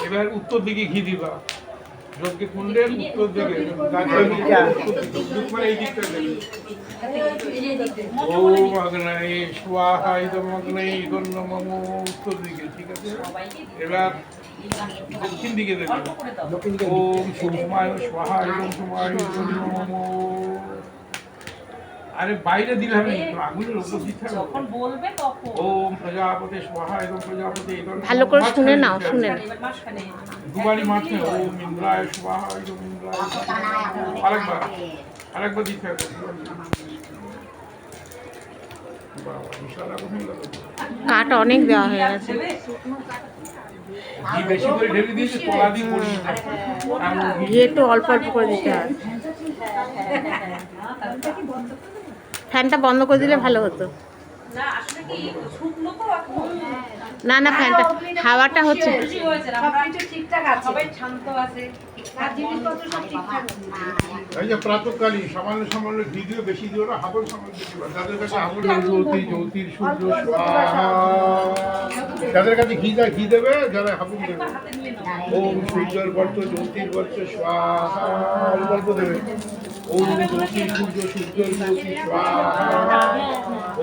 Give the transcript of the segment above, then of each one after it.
এবার উত্তর দিকে ঘি দিবা, যজ্ঞে কুণ্ডের উত্তর দিকে এই দিকটা দেবে। ওম অগ্নয়ে স্বাহা ইদম অগ্নয়ে ইদম নমঃ, উত্তর দিকে, ঠিক আছে? এবার দক্ষিণ দিকে দেবে। ওম সূক্ষ্মায় স্বাহা ইদম সূক্ষ্মায় ইদম নমঃ। আরে বাইরে দিলে হবে, আগুনের উপর দিতে হবে। যখন বলবে তখন ওম প্রজাপতি স্বাহা ইদম প্রজাপতি ইদম। ভালো করে শুনে নাও, শুনে দুবারই মারতে হবে। ওম ইন্দ্রায় স্বাহা ইদম ইন্দ্রায়। আরেকবার দিতে হবে। কাঠ অনেক দেওয়া হয়ে গেছে। ঘি বেশি করে ঢেলে দিয়েছি, কলা দিয়ে পড়ি। ঘি একটু অল্প অল্প করে দিতে হয়। ফ্যানটা বন্ধ করে দিলে ভালো হতো। না না, ফ্যানটা হাওয়াটা হচ্ছে। এই যে প্রাতঃকালীন সামান্য সামান্য ঘি দিও, বেশি দিও না, হাবল সামান্য দিও। যাদের কাছে হাবল জ্যোতি জ্যোতির সূর্য স্বাহা, যাদের কাছে ঘি যায় ঘি দেবে, যারা হাবল দেবে। ওম সূর্যের বর্ত জ্যোতির বর্ত স্বাহা, অল্প দেবে। ওম জ্যোতির সূর্য সূর্যের জ্যোতি স্বাহা।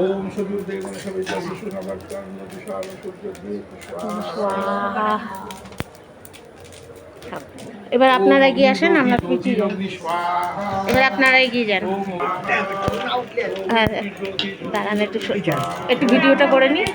ওম সূর্য দেবন সবিতা বিষ্ণু নবর্তন বিশাল সূর্য দীপ স্বাহা। এবার আপনারা এগিয়ে আসেন, আমরা পিছিয়ে যাই। এবার আপনারা এগিয়ে যান। হ্যাঁ দাঁড়ান, একটু ভিডিওটা করে নিই।